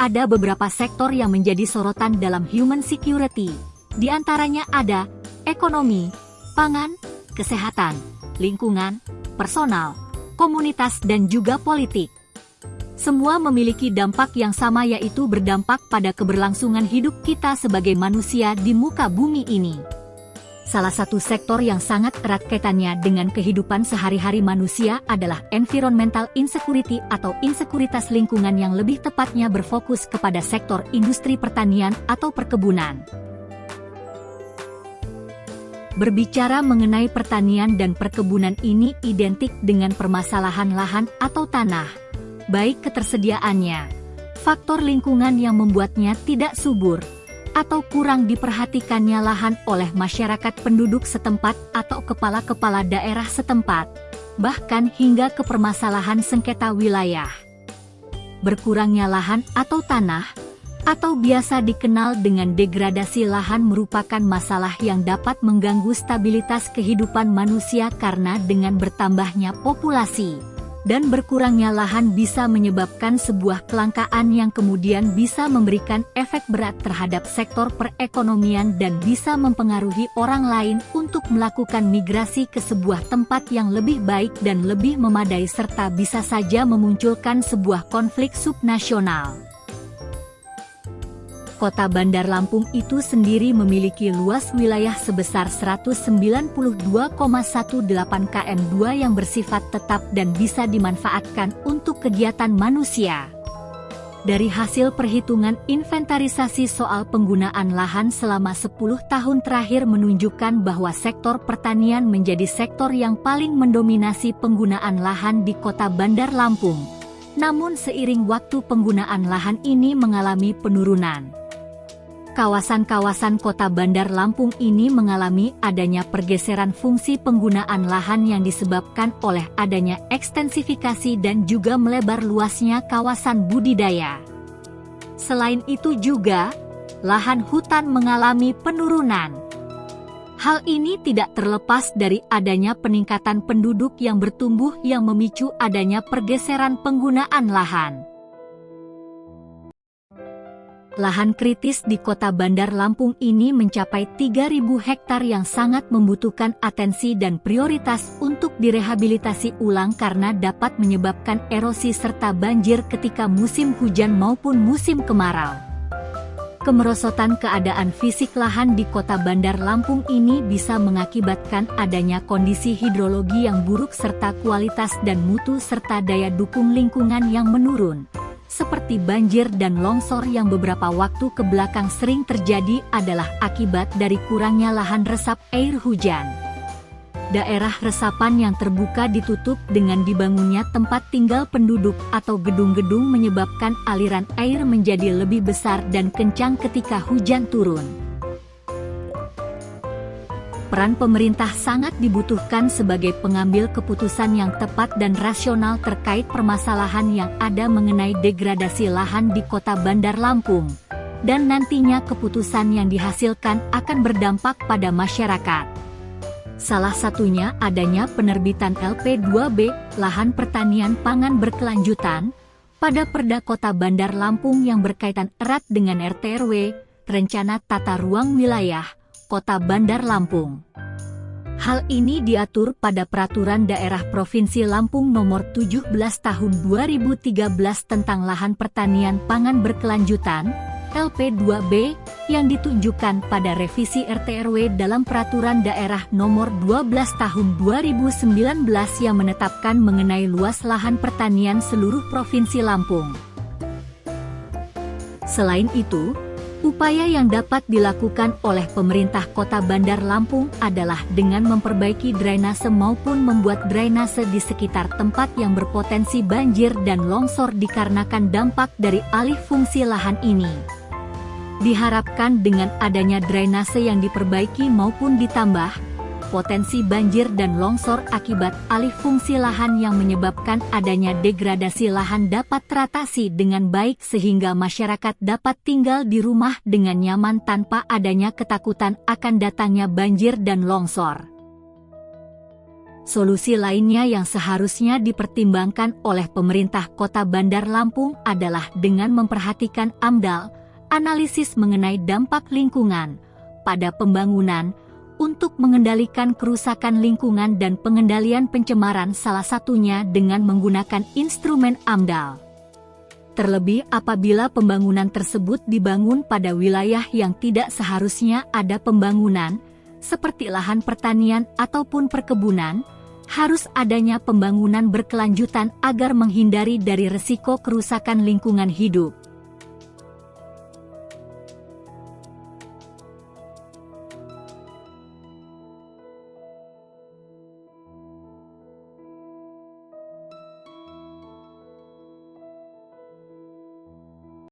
Ada beberapa sektor yang menjadi sorotan dalam human security. Di antaranya ada ekonomi, pangan, kesehatan, lingkungan, personal, komunitas dan juga politik. Semua memiliki dampak yang sama, yaitu berdampak pada keberlangsungan hidup kita sebagai manusia di muka bumi ini. Salah satu sektor yang sangat erat kaitannya dengan kehidupan sehari-hari manusia adalah environmental insecurity atau insekuritas lingkungan, yang lebih tepatnya berfokus kepada sektor industri pertanian atau perkebunan. Berbicara mengenai pertanian dan perkebunan, ini identik dengan permasalahan lahan atau tanah, baik ketersediaannya, faktor lingkungan yang membuatnya tidak subur, atau kurang diperhatikannya lahan oleh masyarakat penduduk setempat atau kepala-kepala daerah setempat, bahkan hingga ke permasalahan sengketa wilayah. Berkurangnya lahan atau tanah, atau biasa dikenal dengan degradasi lahan, merupakan masalah yang dapat mengganggu stabilitas kehidupan manusia karena dengan bertambahnya populasi dan berkurangnya lahan bisa menyebabkan sebuah kelangkaan yang kemudian bisa memberikan efek berat terhadap sektor perekonomian dan bisa mempengaruhi orang lain untuk melakukan migrasi ke sebuah tempat yang lebih baik dan lebih memadai, serta bisa saja memunculkan sebuah konflik subnasional. Kota Bandar Lampung itu sendiri memiliki luas wilayah sebesar 192,18 km2 yang bersifat tetap dan bisa dimanfaatkan untuk kegiatan manusia. Dari hasil perhitungan inventarisasi soal penggunaan lahan selama 10 tahun terakhir menunjukkan bahwa sektor pertanian menjadi sektor yang paling mendominasi penggunaan lahan di Kota Bandar Lampung. Namun seiring waktu penggunaan lahan ini mengalami penurunan. Kawasan-kawasan Kota Bandar Lampung ini mengalami adanya pergeseran fungsi penggunaan lahan yang disebabkan oleh adanya ekstensifikasi dan juga melebar luasnya kawasan budidaya. Selain itu juga, lahan hutan mengalami penurunan. Hal ini tidak terlepas dari adanya peningkatan penduduk yang bertumbuh yang memicu adanya pergeseran penggunaan lahan. Lahan kritis di Kota Bandar Lampung ini mencapai 3.000 hektar yang sangat membutuhkan atensi dan prioritas untuk direhabilitasi ulang karena dapat menyebabkan erosi serta banjir ketika musim hujan maupun musim kemarau. Kemerosotan keadaan fisik lahan di Kota Bandar Lampung ini bisa mengakibatkan adanya kondisi hidrologi yang buruk serta kualitas dan mutu serta daya dukung lingkungan yang menurun. Seperti banjir dan longsor yang beberapa waktu kebelakang sering terjadi adalah akibat dari kurangnya lahan resap air hujan. Daerah resapan yang terbuka ditutup dengan dibangunnya tempat tinggal penduduk atau gedung-gedung menyebabkan aliran air menjadi lebih besar dan kencang ketika hujan turun. Peran pemerintah sangat dibutuhkan sebagai pengambil keputusan yang tepat dan rasional terkait permasalahan yang ada mengenai degradasi lahan di Kota Bandar Lampung, dan nantinya keputusan yang dihasilkan akan berdampak pada masyarakat. Salah satunya adanya penerbitan LP2B, Lahan Pertanian Pangan Berkelanjutan, pada Perda Kota Bandar Lampung yang berkaitan erat dengan RT/RW, Rencana Tata Ruang Wilayah Kota Bandar Lampung. Hal ini diatur pada Peraturan Daerah Provinsi Lampung Nomor 17 Tahun 2013 tentang Lahan Pertanian Pangan Berkelanjutan, LP2B, yang ditunjukkan pada revisi RT/RW dalam Peraturan Daerah Nomor 12 Tahun 2019 yang menetapkan mengenai luas lahan pertanian seluruh Provinsi Lampung. Selain itu, upaya yang dapat dilakukan oleh pemerintah Kota Bandar Lampung adalah dengan memperbaiki drainase maupun membuat drainase di sekitar tempat yang berpotensi banjir dan longsor dikarenakan dampak dari alih fungsi lahan ini. Diharapkan dengan adanya drainase yang diperbaiki maupun ditambah, potensi banjir dan longsor akibat alih fungsi lahan yang menyebabkan adanya degradasi lahan dapat teratasi dengan baik sehingga masyarakat dapat tinggal di rumah dengan nyaman tanpa adanya ketakutan akan datangnya banjir dan longsor. Solusi lainnya yang seharusnya dipertimbangkan oleh pemerintah Kota Bandar Lampung adalah dengan memperhatikan AMDAL, analisis mengenai dampak lingkungan, pada pembangunan, untuk mengendalikan kerusakan lingkungan dan pengendalian pencemaran salah satunya dengan menggunakan instrumen AMDAL. Terlebih apabila pembangunan tersebut dibangun pada wilayah yang tidak seharusnya ada pembangunan, seperti lahan pertanian ataupun perkebunan, harus adanya pembangunan berkelanjutan agar menghindari dari resiko kerusakan lingkungan hidup.